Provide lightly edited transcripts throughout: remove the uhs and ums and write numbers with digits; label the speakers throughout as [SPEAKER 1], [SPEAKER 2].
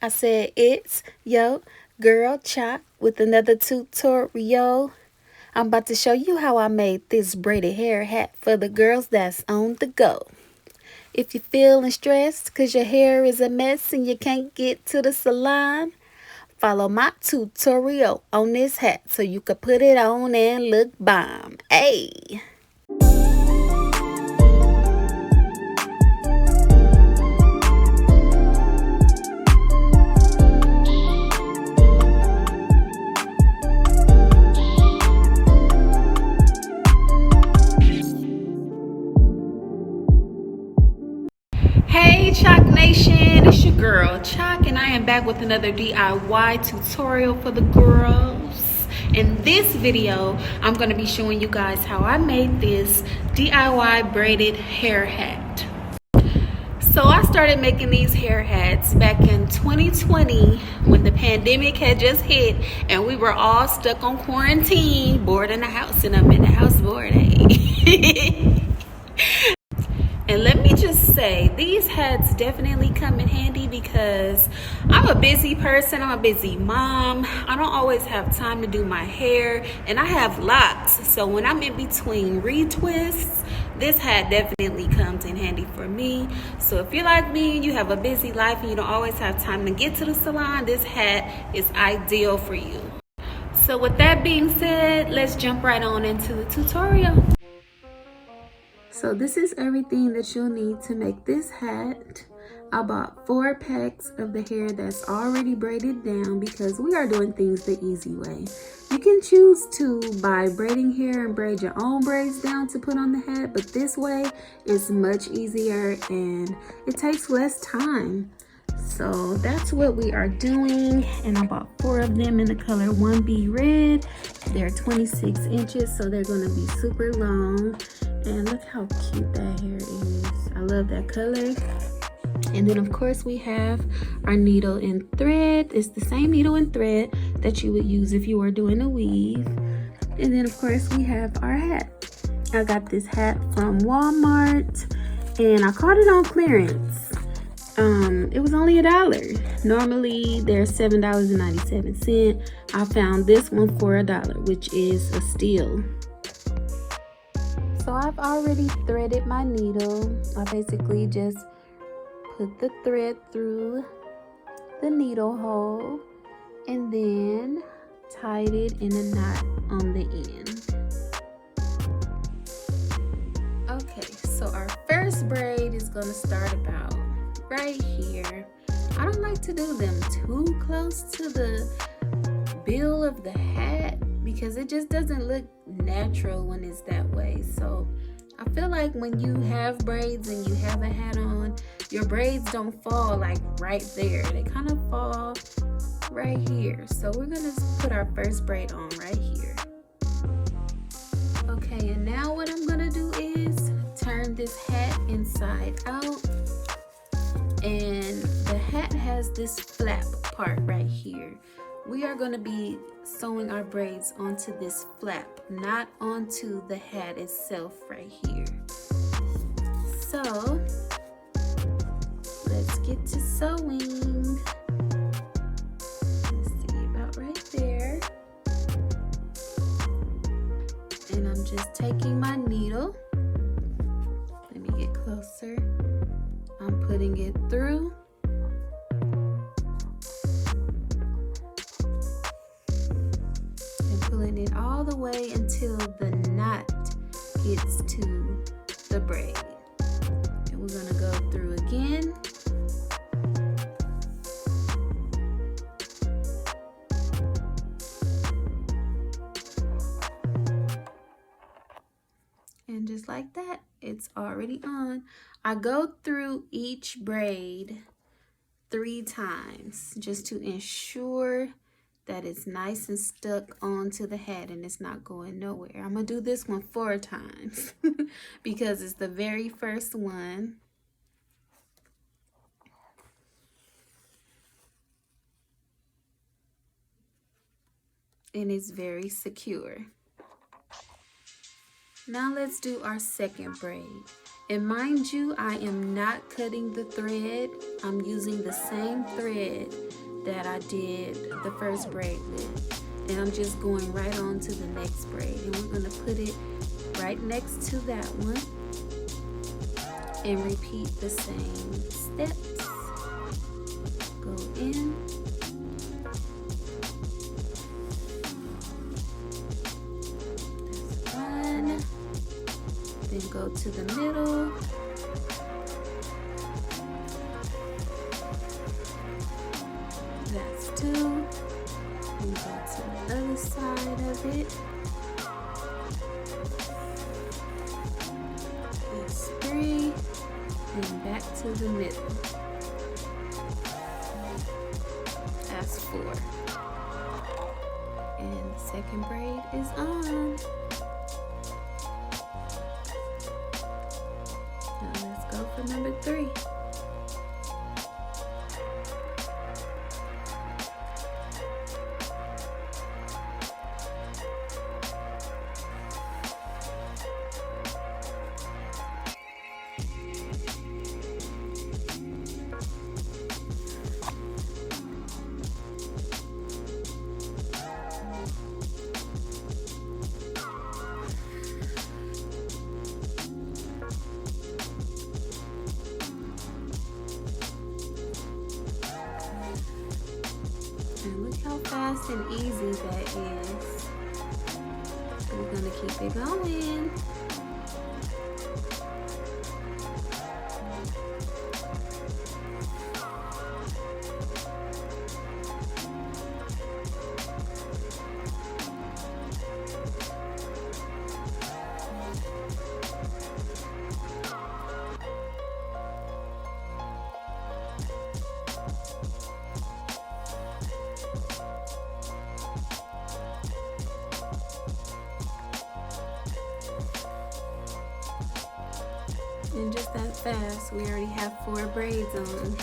[SPEAKER 1] I said it's yo girl Chop with another tutorial. I'm about to show you how I made this braided hair hat for the girls that's on the go. If you're feeling stressed because your hair is a mess and you can't get to the salon, follow my tutorial on this hat so you can put it on and look bomb. Hey! Hey Chalk Nation, it's your girl Chalk and I am back with another DIY tutorial for the girls. In this video, I'm going to be showing you guys how I made this DIY braided hair hat. So I started making these hair hats back in 2020 when the pandemic had just hit and we were all stuck on quarantine, bored in the house, and I'm in the house bored, hey. And let me just say, these hats definitely come in handy because I'm a busy person, I'm a busy mom. I don't always have time to do my hair, and I have locks. So when I'm in between retwists, this hat definitely comes in handy for me. So if you're like me and you have a busy life and you don't always have time to get to the salon, this hat is ideal for you. So with that being said, let's jump right on into the tutorial. So this is everything that you'll need to make this hat. I bought 4 packs of the hair that's already braided down because we are doing things the easy way. You can choose to buy braiding hair and braid your own braids down to put on the hat, but this way is much easier and it takes less time. So that's what we are doing, and I bought 4 of them in the color 1B red. They're 26 inches, so they're going to be super long. And look how cute that hair is. I love that color. And then of course we have our needle and thread. It's the same needle and thread that you would use if you were doing a weave. And then of course we have our hat. I got this hat from Walmart and I caught it on clearance. It was only $1. Normally they're $7.97. I found this one for $1, which is a steal. So I've already threaded my needle. I basically just put the thread through the needle hole and then tied it in a knot on the end. Okay, so our first braid is going to start about right here. I don't like to do them too close to the bill of the hat because it just doesn't look natural when it's that way. So I feel like when you have braids and you have a hat on, your braids don't fall like right there. They kind of fall right here. So we're gonna put our first braid on right here. Okay, and now what I'm gonna do is turn this hat inside out. And the hat has this flap part right here. We are going to be sewing our braids onto this flap, not onto the hat itself right here. So let's get to sewing. Let's see, about right there. And I'm just taking my needle. Let me get closer. I'm putting it through. And pulling it all the way until the knot gets to the braid. And we're gonna go through again. And just like that, it's already on. I go through each braid 3 times just to ensure that it's nice and stuck onto the hat and it's not going nowhere. I'm gonna do this one 4 times because it's the very first one. And it's very secure. Now let's do our second braid. And mind you, I am not cutting the thread. I'm using the same thread that I did the first braid with. And I'm just going right on to the next braid, and we're going to put it right next to that one and repeat the same steps. Go in, that's one, then go to the middle, that's two, and go to the other side of it, that's three, and back to the middle, that's four, and the second braid is on. Now let's go for number three. And look how fast and easy that is. We're gonna keep it going. And just that fast, we already have 4 braids on.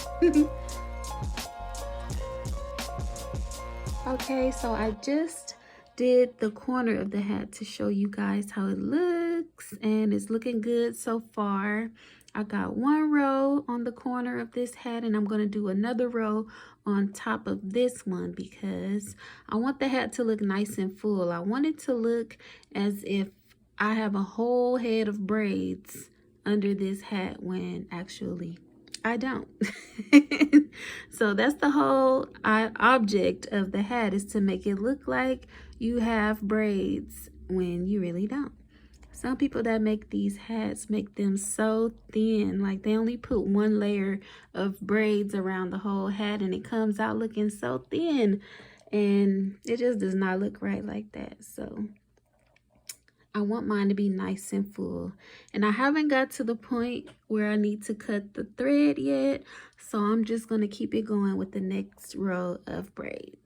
[SPEAKER 1] Okay, so I just did the corner of the hat to show you guys how it looks, and it's looking good so far. I got 1 row on the corner of this hat, and I'm going to do another row on top of this one because I want the hat to look nice and full. I want it to look as if I have a whole head of braids under this hat when actually I don't. So that's the whole object of the hat, is to make it look like you have braids when you really don't. Some people that make these hats make them so thin, like they only put 1 layer of braids around the whole hat and it comes out looking so thin, and it just does not look right like that. So I want mine to be nice and full, and I haven't got to the point where I need to cut the thread yet, so I'm just going to keep it going with the next row of braids.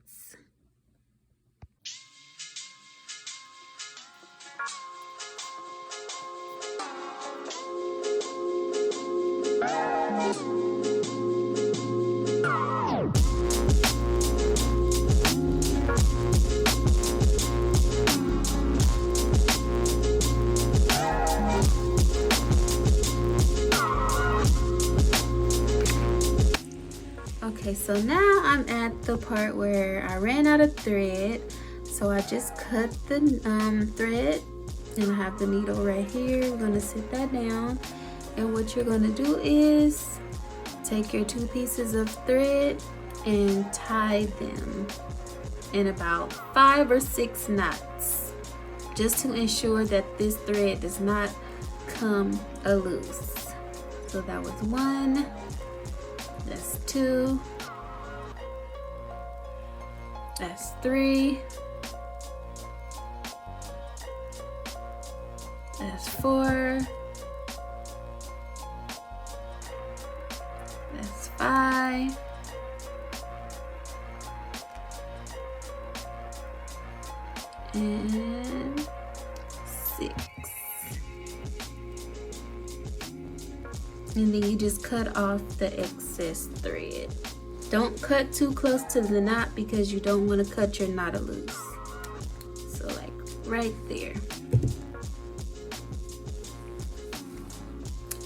[SPEAKER 1] Okay, so now I'm at the part where I ran out of thread, so I just cut the thread, and I have the needle right here. We're gonna sit that down, and what you're gonna do is take your 2 pieces of thread and tie them in about 5 or 6 knots, just to ensure that this thread does not come loose. So that was 1, that's 2, that's 3, that's 4, that's 5, and 6. And then you just cut off the excess thread. Don't cut too close to the knot because you don't want to cut your knot loose. So like right there.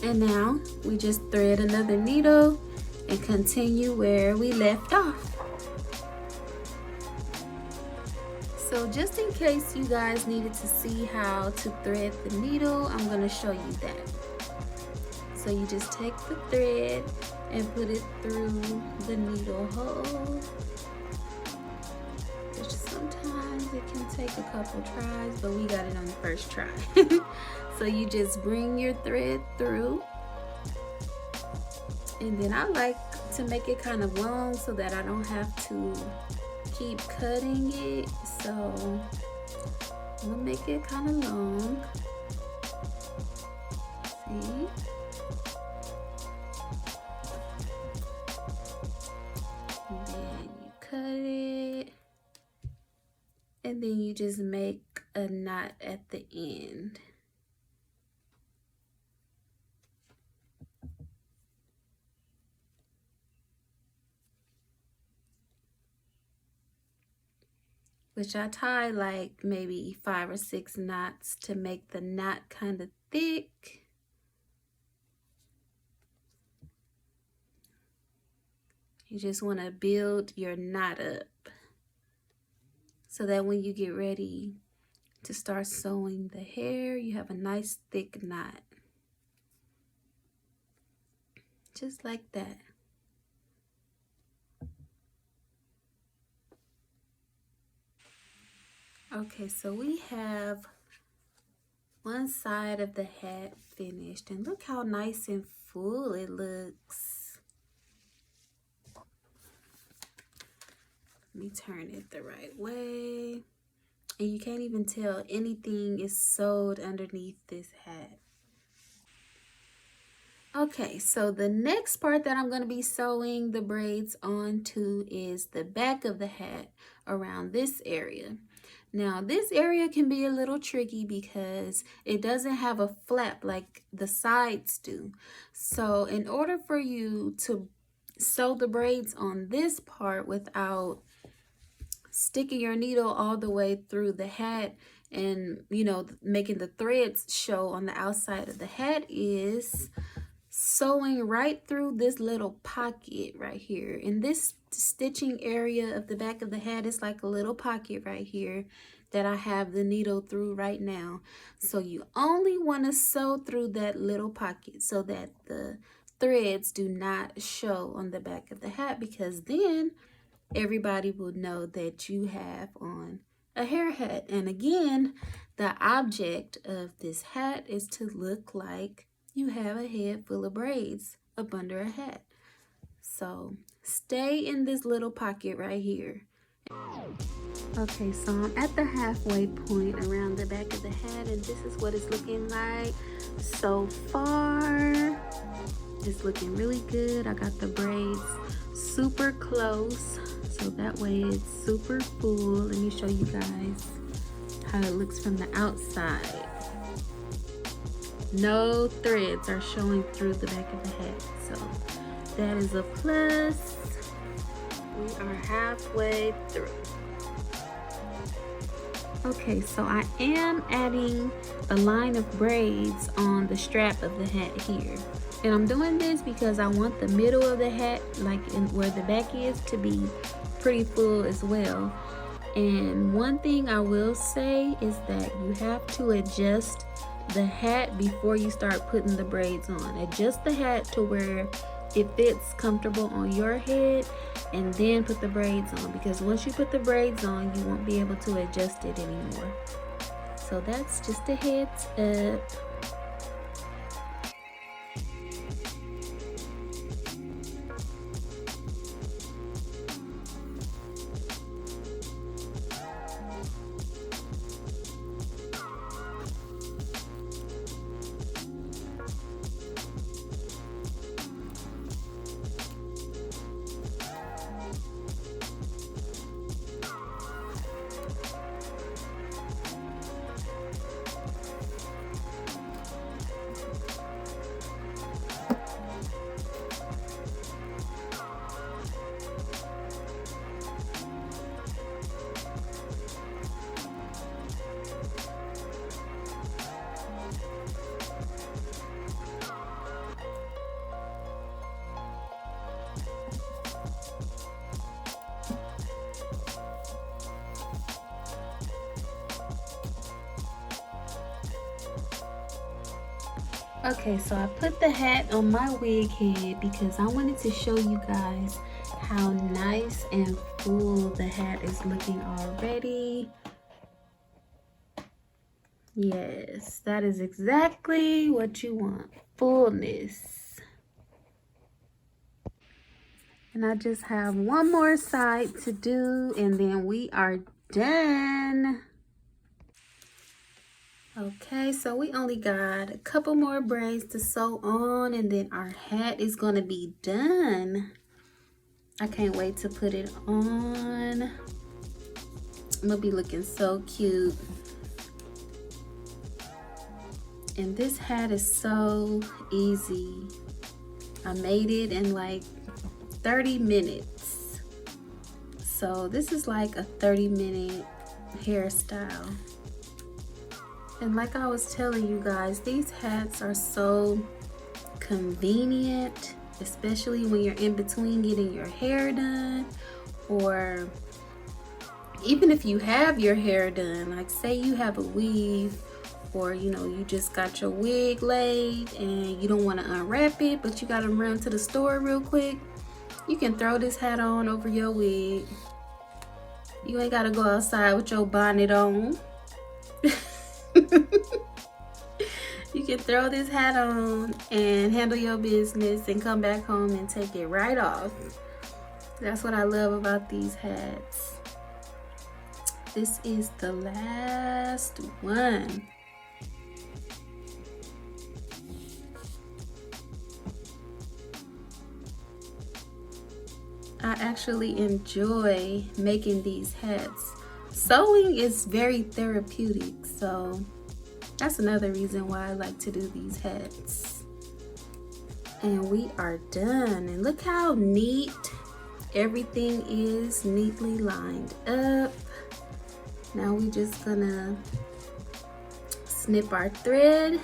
[SPEAKER 1] And now we just thread another needle and continue where we left off. So just in case you guys needed to see how to thread the needle, I'm going to show you that. So you just take the thread and put it through the needle hole. Which sometimes it can take a couple tries, but we got it on the first try. So you just bring your thread through. And then I like to make it kind of long so that I don't have to keep cutting it. So I'm gonna make it kind of long. See? And then you cut it. And then you just make a knot at the end. Which I tie like maybe 5 or 6 knots to make the knot kind of thick. You just want to build your knot up so that when you get ready to start sewing the hair, you have a nice thick knot. Just like that. Okay, so we have one side of the hat finished, and look how nice and full it looks. Let me turn it the right way. And you can't even tell anything is sewed underneath this hat. Okay, so the next part that I'm going to be sewing the braids onto is the back of the hat around this area. Now, this area can be a little tricky because it doesn't have a flap like the sides do. So in order for you to sew the braids on this part without sticking your needle all the way through the hat and, you know, making the threads show on the outside of the hat, is sewing right through this little pocket right here. In this stitching area of the back of the hat, is like a little pocket right here that I have the needle through right now. So you only want to sew through that little pocket so that the threads do not show on the back of the hat, because then everybody will know that you have on a hair hat. And again, the object of this hat is to look like you have a head full of braids up under a hat. So stay in this little pocket right here. Okay, so I'm at the halfway point around the back of the hat, and this is what it's looking like so far. It's looking really good. I got the braids super close, so that way it's super full. Let me show you guys how it looks from the outside. No threads are showing through the back of the hat, so that is a plus. We are halfway through. Okay, so I am adding a line of braids on the strap of the hat here. And I'm doing this because I want the middle of the hat, like in where the back is, to be pretty full as well. And one thing I will say is that you have to adjust the hat before you start putting the braids on. Adjust the hat to where it fits comfortable on your head, and then put the braids on, because once you put the braids on, you won't be able to adjust it anymore. So that's just a heads up. Okay, so I put the hat on my wig head because I wanted to show you guys how nice and full the hat is looking already. Yes, that is exactly what you want. Fullness. And I just have one more side to do and then we are done. Okay, so we only got a couple more braids to sew on and then our hat is gonna be done. I can't wait to put it on. I'm gonna be looking so cute. And this hat is so easy. I made it in like 30 minutes. So this is like a 30-minute hairstyle. And like I was telling you guys, these hats are so convenient, especially when you're in between getting your hair done, or even if you have your hair done, like say you have a weave, or you know, you just got your wig laid and you don't want to unwrap it, but you got to run to the store real quick. You can throw this hat on over your wig. You ain't got to go outside with your bonnet on. You can throw this hat on and handle your business and come back home and take it right off. That's what I love about these hats. This is the last one. I actually enjoy making these hats. Sewing is very therapeutic, so that's another reason why I like to do these hats. And we are done. And look how neat everything is, neatly lined up. Now we just gonna snip our thread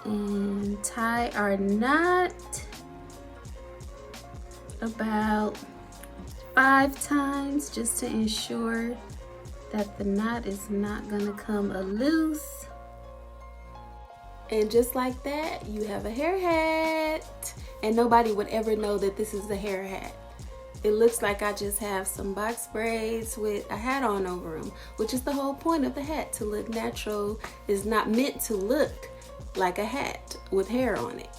[SPEAKER 1] and tie our knot about 5 times just to ensure that the knot is not gonna come loose. And just like that, you have a hair hat. And nobody would ever know that this is a hair hat. It looks like I just have some box braids with a hat on over them, which is the whole point of the hat, to look natural. It's not meant to look like a hat with hair on it.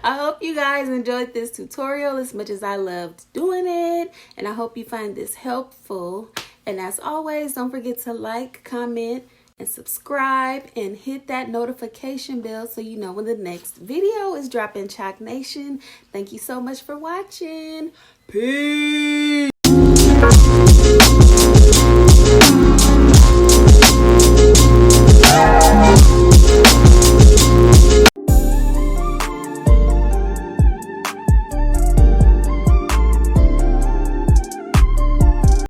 [SPEAKER 1] I hope you guys enjoyed this tutorial as much as I loved doing it, and I hope you find this helpful. And as always, don't forget to like, comment, and subscribe, and hit that notification bell so you know when the next video is dropping. Chalk Nation, thank you so much for watching. Peace.